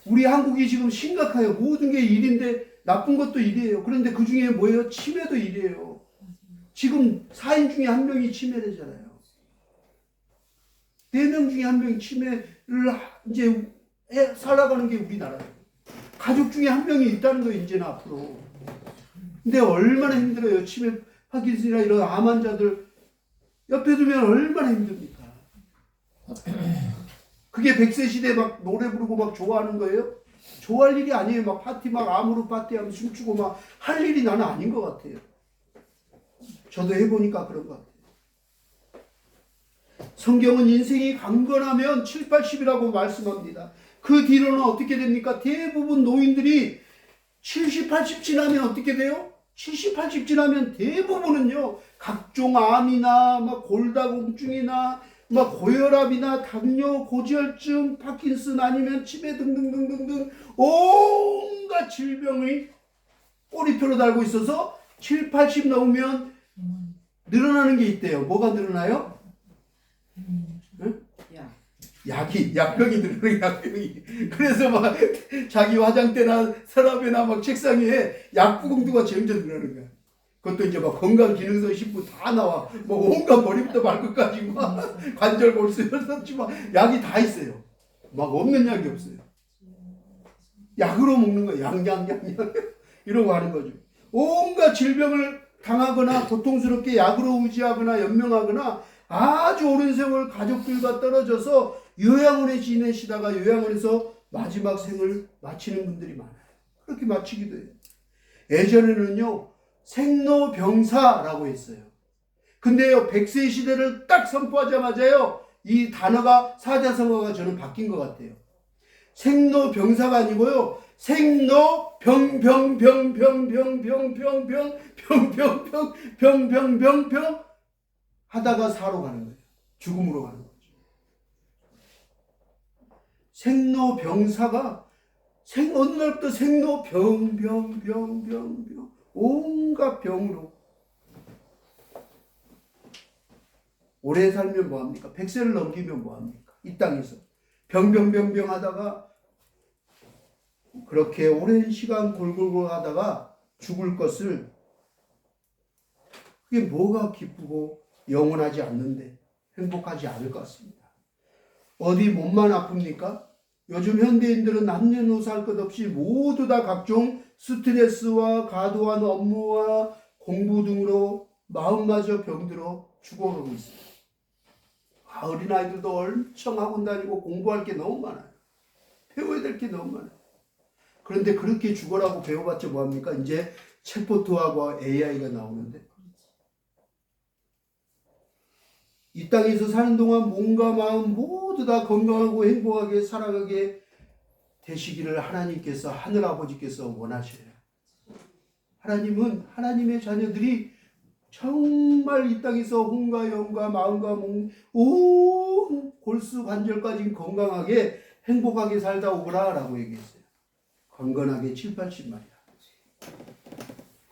우리 한국이 지금 심각해요. 모든 게 일인데 나쁜 것도 일이에요. 그런데 그 중에 뭐예요? 치매도 일이에요. 지금 4인 중에 1명이 치매래잖아요. 4명 중에 1명이 치매를 이제 살아가는 게 우리나라예요. 가족 중에 1명이 있다는 거예요. 이제는 앞으로. 근데 얼마나 힘들어요. 치매, 파킨슨이나 이런 암 환자들 옆에 두면 얼마나 힘듭니까? 그게 100세 시대 막 노래 부르고 막 좋아하는 거예요? 좋아할 일이 아니에요. 막 파티 막 암으로 파티하면 춤추고 막 할 일이 나는 아닌 것 같아요. 저도 해보니까 그런 것 같아요. 성경은 인생이 강건하면 7, 80이라고 말씀합니다. 그 뒤로는 어떻게 됩니까? 대부분 노인들이 70, 80 지나면 어떻게 돼요? 70, 80 지나면 대부분은요, 각종 암이나 막 골다공증이나 막 고혈압이나 당뇨, 고지혈증, 파킨슨 아니면 치매 등등등등등 온갖 질병이 꼬리표로 달고 있어서 7, 80 넘으면 늘어나는 게 있대요. 뭐가 늘어나요? 응? 약병이 늘어나요. 약병이. 그래서 막 자기 화장대나 서랍에나 막 책상 위에 약부공두가 점점 늘어나는 거야. 그것도 이제 막 건강기능성 식품 다 나와. 뭐 온갖 머리부터 발끝까지 막 관절 골수였었지 막 약이 다 있어요. 막 없는 약이 없어요. 약으로 먹는 거야. 양양양 이러고 하는 거죠. 온갖 질병을 당하거나 고통스럽게 약으로 의지하거나 연명하거나 아주 오랜 세월 가족들과 떨어져서 요양원에 지내시다가 요양원에서 마지막 생을 마치는 분들이 많아요. 그렇게 마치기도 해요. 예전에는요 생로병사라고 했어요. 근데요 100세 시대를 딱 선포하자마자요 이 단어가 사자성어가 저는 바뀐 것 같아요. 생로병사가 아니고요 생로병병병병병병병병병병병병병병 하다가 사로 가는 거예요. 죽음으로 가는 거죠. 생로병사가 어느 날부터 생로병병병병병 온갖 병으로 오래 살면 뭐합니까? 100세를 넘기면 뭐합니까? 이 땅에서 병병병병 하다가 그렇게 오랜 시간 골골골 하다가 죽을 것을 그게 뭐가 기쁘고 영원하지 않는데 행복하지 않을 것 같습니다. 어디 몸만 아픕니까? 요즘 현대인들은 남녀노소 할 것 없이 모두 다 각종 스트레스와 과도한 업무와 공부 등으로 마음마저 병들어 죽어가고 있습니다. 어린아이들도 엄청 학원 다니고 공부할 게 너무 많아요. 배워야 될 게 너무 많아요. 그런데 그렇게 죽어라고 배워봤자 뭐합니까? 이제 챗보트하고 AI가 나오는데 이 땅에서 사는 동안 몸과 마음 모두 다 건강하고 행복하게 살아가게 되시기를 하나님께서 하늘아버지께서 원하셔요. 하나님은 하나님의 자녀들이 정말 이 땅에서 혼과 영과 마음과 몸 온 골수 관절까지 건강하게 행복하게 살다 오거라 라고 얘기했어요. 건강하게 7, 80말이야.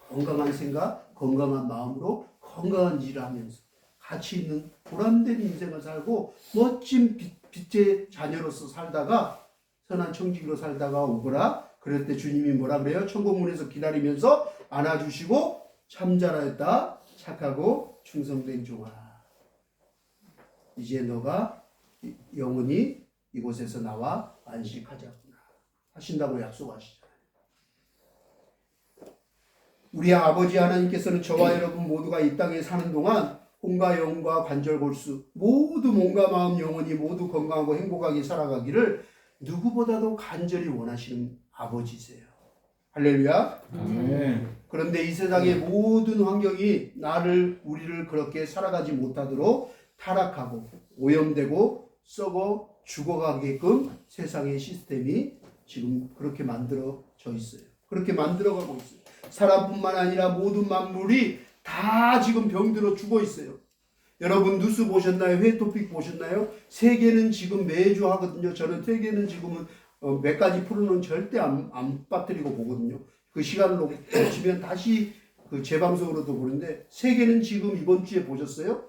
건강한 생각, 건강한 마음으로 건강한 일을 하면서 가치 있는 보람된 인생을 살고 멋진 빛의 자녀로서 살다가 선한 청지기로 살다가 오거라. 그럴 때 주님이 뭐라 그래요? 천국문에서 기다리면서 안아주시고 참잘하였다 착하고 충성된 종아 이제 너가 영원히 이곳에서 나와 안식하자구나 하신다고 약속하시잖아요. 우리 아버지 하나님께서는 저와 여러분 모두가 이 땅에 사는 동안 혼과 영과 관절 골수 모두 몸과 마음 영혼이 모두 건강하고 행복하게 살아가기를 누구보다도 간절히 원하시는 아버지세요. 할렐루야. 그런데 이 세상의 모든 환경이 우리를 그렇게 살아가지 못하도록 타락하고 오염되고 썩어 죽어가게끔 세상의 시스템이 지금 그렇게 만들어져 있어요. 그렇게 만들어가고 있어요. 사람뿐만 아니라 모든 만물이 다 지금 병들어 죽어 있어요. 여러분 뉴스 보셨나요? 회토픽 보셨나요? 세계는 지금 매주 하거든요. 저는 세계는 지금은 몇 가지 프로는 절대 안 빠뜨리고 보거든요. 그 시간을 놓치면 다시 그 재방송으로도 보는데 세계는 지금 이번 주에 보셨어요?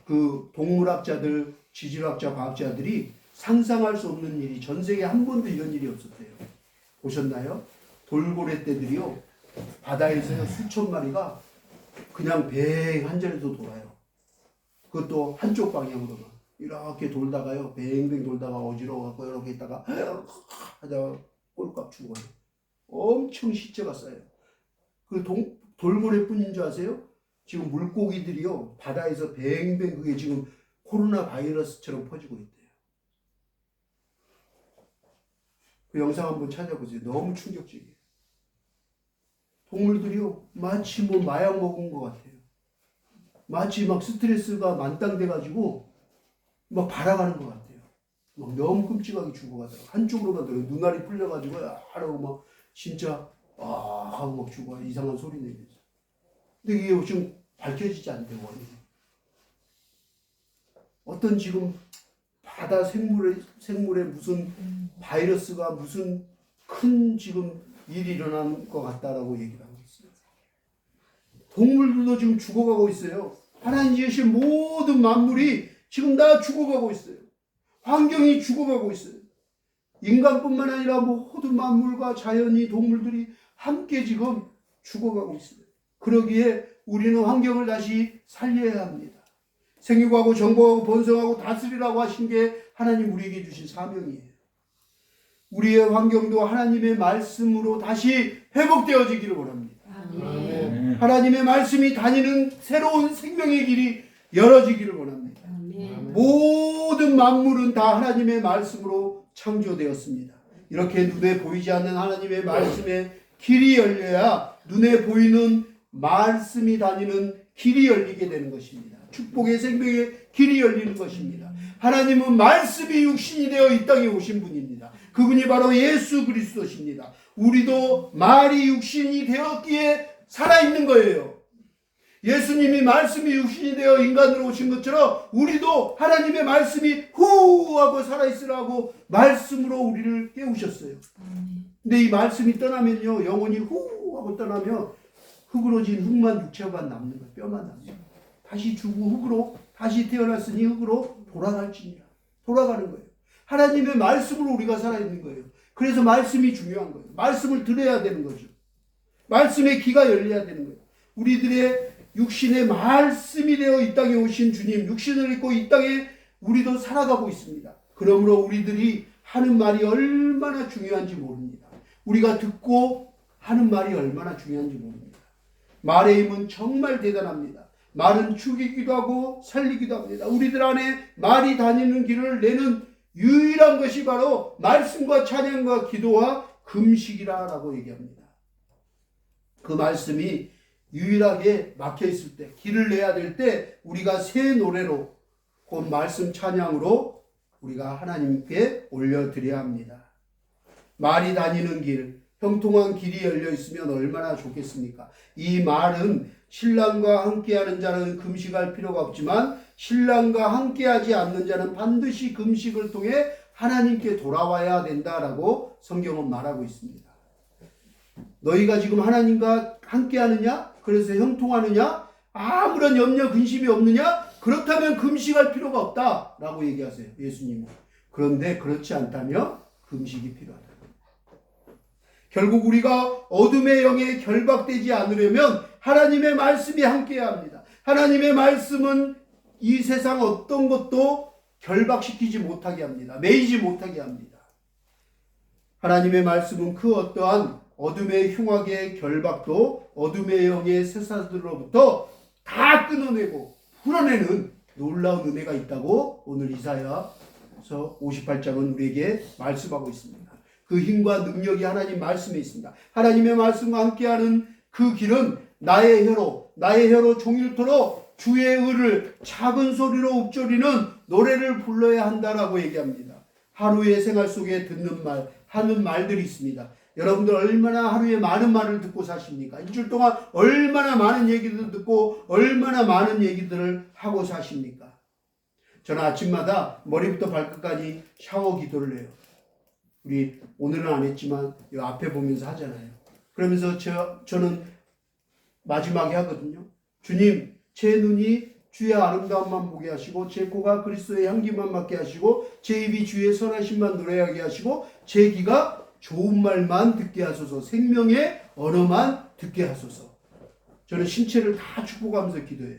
그 동물학자들, 지질학자, 과학자들이 상상할 수 없는 일이 전 세계 한 번도 이런 일이 없었대요. 보셨나요? 돌고래떼들이요. 바다에서 수천 마리가 그냥 뱅 한 자리도 돌아요. 그것도 한쪽 방향으로만 이렇게 돌다가요. 뱅뱅 돌다가 어지러워갖고 이렇게 있다가 하다가 꼴깍 죽어요. 엄청 시체가 쌓여요. 그 돌고래뿐인 줄 아세요? 지금 물고기들이요. 바다에서 뱅뱅 그게 지금 코로나 바이러스처럼 퍼지고 있대요. 그 영상 한번 찾아보세요. 너무 충격적이에요. 동물들이요. 마치 뭐 마약 먹은 것 같아요. 마치 막 스트레스가 만땅돼가지고 막 발아가는 것 같아요. 막 너무 끔찍하게 죽어가더라고요. 한쪽으로만 들어요. 눈알이 풀려가지고 하라고 막 진짜 하고 막 죽어요. 이상한 소리 내면서. 근데 이게 지금 밝혀지지 않대요. 원인이. 어떤 지금 바다 생물에 무슨 바이러스가 무슨 큰 지금 일이 일어난 것 같다라고 얘기를 하고 있어요. 동물들도 지금 죽어가고 있어요. 하나님 지으신 모든 만물이 지금 다 죽어가고 있어요. 환경이 죽어가고 있어요. 인간뿐만 아니라 모든 만물과 자연이 동물들이 함께 지금 죽어가고 있어요. 그러기에 우리는 환경을 다시 살려야 합니다. 생육하고 정복하고 번성하고 다스리라고 하신 게 하나님 우리에게 주신 사명이에요. 우리의 환경도 하나님의 말씀으로 다시 회복되어지기를 원합니다. 아멘. 하나님의 말씀이 다니는 새로운 생명의 길이 열어지기를 원합니다. 아멘. 모든 만물은 다 하나님의 말씀으로 창조되었습니다. 이렇게 눈에 보이지 않는 하나님의 말씀의 길이 열려야 눈에 보이는 말씀이 다니는 길이 열리게 되는 것입니다. 축복의 생명의 길이 열리는 것입니다. 하나님은 말씀이 육신이 되어 이 땅에 오신 분입니다. 그분이 바로 예수 그리스도십니다. 우리도 말이 육신이 되었기에 살아있는 거예요. 예수님이 말씀이 육신이 되어 인간으로 오신 것처럼 우리도 하나님의 말씀이 후 하고 살아있으라고 말씀으로 우리를 깨우셨어요. 근데 이 말씀이 떠나면요, 영혼이 후 하고 떠나면 흙으로진 흙만 육체만 남는 거예요. 뼈만 남는 거예요. 다시 죽고 흙으로 다시 태어났으니 흙으로 돌아갈지니라. 돌아가는 거예요. 하나님의 말씀으로 우리가 살아있는 거예요. 그래서 말씀이 중요한 거예요. 말씀을 들어야 되는 거죠. 말씀의 귀가 열려야 되는 거예요. 우리들의 육신의 말씀이 되어 이 땅에 오신 주님, 육신을 입고 이 땅에 우리도 살아가고 있습니다. 그러므로 우리들이 하는 말이 얼마나 중요한지 모릅니다. 우리가 듣고 하는 말이 얼마나 중요한지 모릅니다. 말의 힘은 정말 대단합니다. 말은 죽이기도 하고 살리기도 합니다. 우리들 안에 말이 다니는 길을 내는 유일한 것이 바로 말씀과 찬양과 기도와 금식이라고 얘기합니다. 그 말씀이 유일하게 막혀 있을 때, 길을 내야 될 때 우리가 새 노래로, 그 말씀 찬양으로 우리가 하나님께 올려드려야 합니다. 말이 다니는 길, 형통한 길이 열려 있으면 얼마나 좋겠습니까? 이 말은 신랑과 함께하는 자는 금식할 필요가 없지만 신랑과 함께하지 않는 자는 반드시 금식을 통해 하나님께 돌아와야 된다라고 성경은 말하고 있습니다. 너희가 지금 하나님과 함께하느냐? 그래서 형통하느냐? 아무런 염려 근심이 없느냐? 그렇다면 금식할 필요가 없다라고 얘기하세요, 예수님은. 그런데 그렇지 않다면 금식이 필요하다. 결국 우리가 어둠의 영에 결박되지 않으려면 하나님의 말씀이 함께해야 합니다. 하나님의 말씀은 이 세상 어떤 것도 결박시키지 못하게 합니다. 매이지 못하게 합니다. 하나님의 말씀은 그 어떠한 어둠의 흉악의 결박도 어둠의 영의 쇠사슬로부터 다 끊어내고 풀어내는 놀라운 은혜가 있다고 오늘 이사야서 58장은 우리에게 말씀하고 있습니다. 그 힘과 능력이 하나님 말씀에 있습니다. 하나님의 말씀과 함께하는 그 길은 나의 혀로 종일토록 주의 의를 작은 소리로 읊조리는 노래를 불러야 한다라고 얘기합니다. 하루의 생활 속에 듣는 말, 하는 말들이 있습니다. 여러분들 얼마나 하루에 많은 말을 듣고 사십니까? 일주일 동안 얼마나 많은 얘기들 듣고 얼마나 많은 얘기들을 하고 사십니까? 저는 아침마다 머리부터 발끝까지 샤워 기도를 해요. 우리 오늘은 안 했지만 이 앞에 보면서 하잖아요. 그러면서 저는 마지막에 하거든요. 주님, 제 눈이 주의 아름다움만 보게 하시고 제 코가 그리스도의 향기만 맡게 하시고 제 입이 주의 선하심만 노래하게 하시고 제 귀가 좋은 말만 듣게 하소서, 생명의 언어만 듣게 하소서. 저는 신체를 다 축복하면서 기도해요.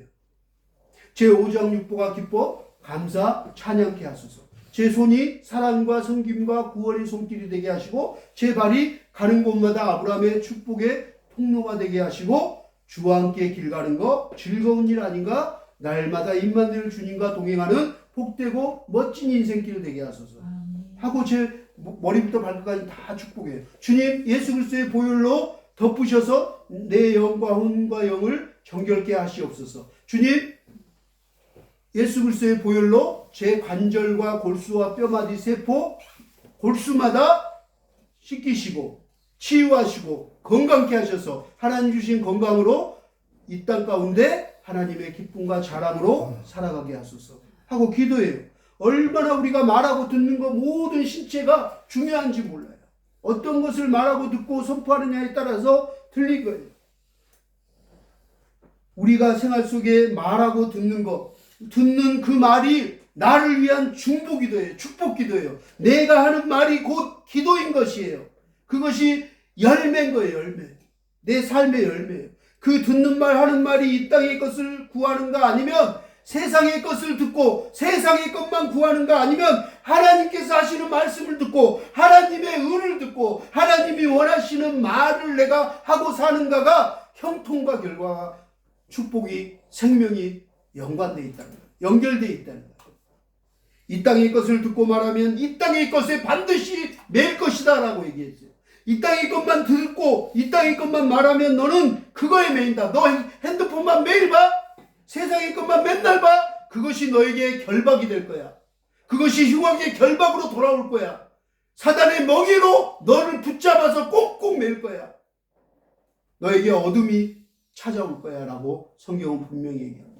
제 오장육부가 기뻐 감사 찬양케 하소서. 제 손이 사랑과 섬김과 구원의 손길이 되게 하시고 제 발이 가는 곳마다 아브라함의 축복의 통로가 되게 하시고 주와 함께 길 가는 거 즐거운 일 아닌가? 날마다 임마누엘 주님과 동행하는 복되고 멋진 인생길 되게 하소서 하고 제 머리부터 발끝까지 다 축복해요. 주님, 예수 그리스도의 보혈로 덮으셔서 내 영과 혼과 영을 정결케 하시옵소서. 주님, 예수 그리스도의 보혈로 제 관절과 골수와 뼈마디 세포 골수마다 씻기시고 치유하시고 건강케 하셔서 하나님 주신 건강으로 이 땅 가운데 하나님의 기쁨과 자랑으로 살아가게 하소서. 하고 기도해요. 얼마나 우리가 말하고 듣는 거 모든 신체가 중요한지 몰라요. 어떤 것을 말하고 듣고 선포하느냐에 따라서 틀릴 거예요. 우리가 생활 속에 말하고 듣는 거, 듣는 그 말이 나를 위한 중보 기도예요. 축복 기도예요. 내가 하는 말이 곧 기도인 것이에요. 그것이 열매인 거예요. 열매. 내 삶의 열매예요. 그 듣는 말 하는 말이 이 땅의 것을 구하는가 아니면 세상의 것을 듣고 세상의 것만 구하는가 아니면 하나님께서 하시는 말씀을 듣고 하나님의 의를 듣고 하나님이 원하시는 말을 내가 하고 사는가가 형통과 결과가 축복이 생명이 연관되어 있다는 거예요. 연결되어 있다는 거예요. 이 땅의 것을 듣고 말하면 이 땅의 것에 반드시 매일 것이다 라고 얘기했어요. 이 땅의 것만 듣고 이 땅의 것만 말하면 너는 그거에 매인다. 너 핸드폰만 매일 봐? 세상의 것만 맨날 봐? 그것이 너에게 결박이 될 거야. 그것이 흉악의 결박으로 돌아올 거야. 사단의 멍에로 너를 붙잡아서 꼭꼭 매일 거야. 너에게 어둠이 찾아올 거야 라고 성경은 분명히 얘기합니다.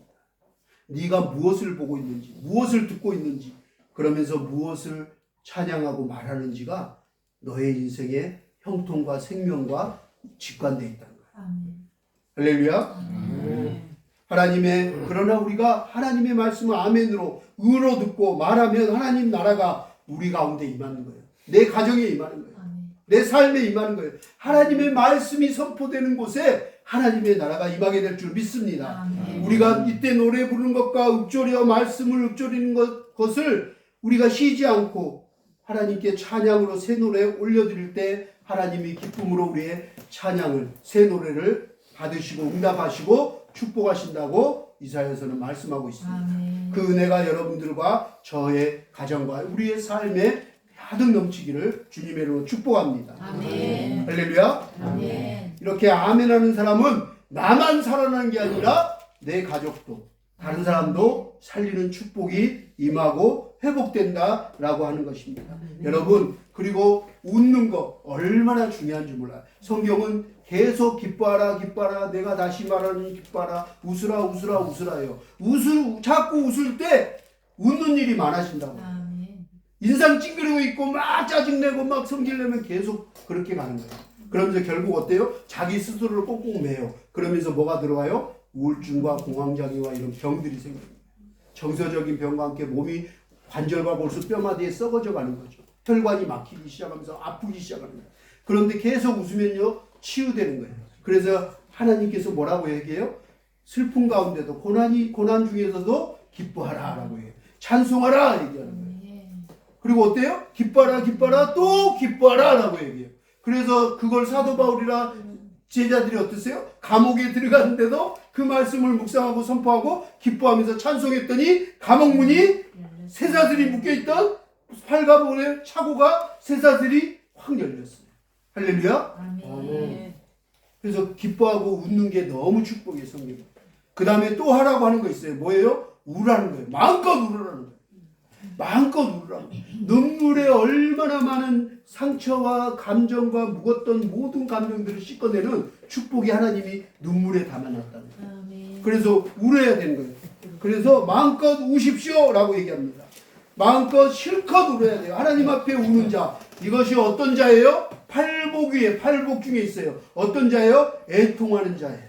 네가 무엇을 보고 있는지, 무엇을 듣고 있는지, 그러면서 무엇을 찬양하고 말하는지가 너의 인생의 형통과 생명과 직관되어 있다는 거야. 할렐루야. 하나님의, 그러나 우리가 하나님의 말씀을 아멘으로 의로 듣고 말하면 하나님 나라가 우리 가운데 임하는 거예요. 내 가정에 임하는 거예요. 내 삶에 임하는 거예요. 하나님의 말씀이 선포되는 곳에 하나님의 나라가 임하게 될 줄 믿습니다. 우리가 이때 노래 부르는 것과 읊조려 말씀을 읊조리는 것을 우리가 쉬지 않고 하나님께 찬양으로 새 노래 올려드릴 때 하나님이 기쁨으로 우리의 찬양을, 새 노래를 받으시고 응답하시고 축복하신다고 이사야서는 말씀하고 있습니다. 아멘. 그 은혜가 여러분들과 저의 가정과 우리의 삶에 가득 넘치기를 주님의 이름으로 축복합니다. 아멘. 할렐루야. 아멘. 이렇게 아멘하는 사람은 나만 살아나는 게 아니라 내 가족도 다른 사람도 살리는 축복이 임하고 회복된다라고 하는 것입니다. 여러분, 그리고 웃는 거 얼마나 중요한지 몰라요. 성경은 계속 기뻐하라 기뻐하라, 내가 다시 말하는 기뻐하라, 웃으라 웃으라 웃으라요. 자꾸 웃을 때 웃는 일이 많아진다고. 인상 찡그리고 있고 막 짜증내고 막 성질내면 계속 그렇게 가는 거예요. 그러면서 결국 어때요? 자기 스스로를 꽁꽁 매요. 그러면서 뭐가 들어와요? 우울증과 공황장애와 이런 병들이 생깁니다. 정서적인 병과 함께 몸이 관절과 골수 뼈마디에 썩어져 가는 거죠. 혈관이 막히기 시작하면서 아프기 시작하는 거예요. 그런데 계속 웃으면요 치유되는 거예요. 그래서 하나님께서 뭐라고 얘기해요? 슬픔 가운데도 고난 중에서도 기뻐하라 라고 해요. 찬송하라 얘기하는 거예요. 그리고 어때요? 기뻐하라 기뻐하라 또 기뻐하라 라고 얘기해요. 그래서 그걸 사도 바울이라 제자들이 어떠세요? 감옥에 들어갔는데도 그 말씀을 묵상하고 선포하고 기뻐하면서 찬송했더니 감옥문이 쇠사슬이 묶여있던 팔가문의 차고가 쇠사슬이 확 열렸어요. 할렐루야. 아멘. 그래서 기뻐하고 웃는 게 너무 축복이에요. 성경. 그 다음에 또 하라고 하는 거 있어요. 뭐예요? 우라는 거예요. 마음껏 울으라는 거예요. 마음껏 울으라는 거예요. 눈물에 얼마나 많은 상처와 감정과 묵었던 모든 감정들을 씻어내는 축복이 하나님이 눈물에 담아놨다는 거예요. 그래서 울어야 되는 거예요. 그래서 마음껏 우십시오 라고 얘기합니다. 마음껏 실컷 울어야 돼요. 하나님 앞에 우는 자, 이것이 어떤 자예요? 팔복 중에 있어요. 어떤 자예요? 애통하는 자예요.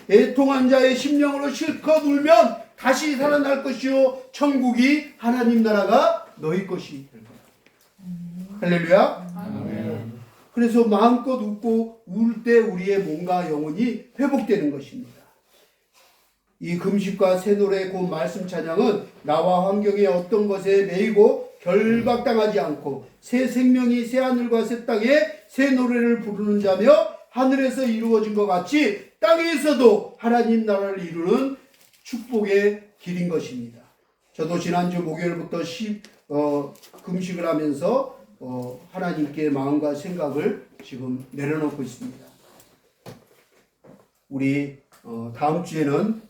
애통한 자의 심령으로 실컷 울면 다시 살아날 것이요 천국이 하나님 나라가 너희 것이 될 거다. 할렐루야. 아멘. 그래서 마음껏 웃고 울 때 우리의 몸과 영혼이 회복되는 것입니다. 이 금식과 새 노래 곧 말씀 찬양은 나와 환경의 어떤 것에 매이고 결박당하지 않고 새 생명이 새 하늘과 새 땅에 새 노래를 부르는 자며 하늘에서 이루어진 것 같이 땅에서도 하나님 나라를 이루는 축복의 길인 것입니다. 저도 지난주 목요일부터 금식을 하면서 하나님께 마음과 생각을 지금 내려놓고 있습니다. 우리 다음 주에는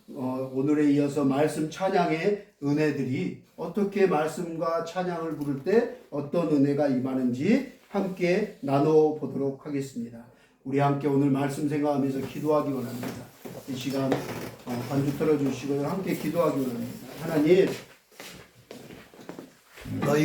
오늘에 이어서 말씀 찬양의 은혜들이 어떻게 말씀과 찬양을 부를 때 어떤 은혜가 임하는지 함께 나눠보도록 하겠습니다. 우리 함께 오늘 말씀 생각하면서 기도하기 원합니다. 이 시간 반주 틀어주시고 함께 기도하기 원합니다. 하나님, 너희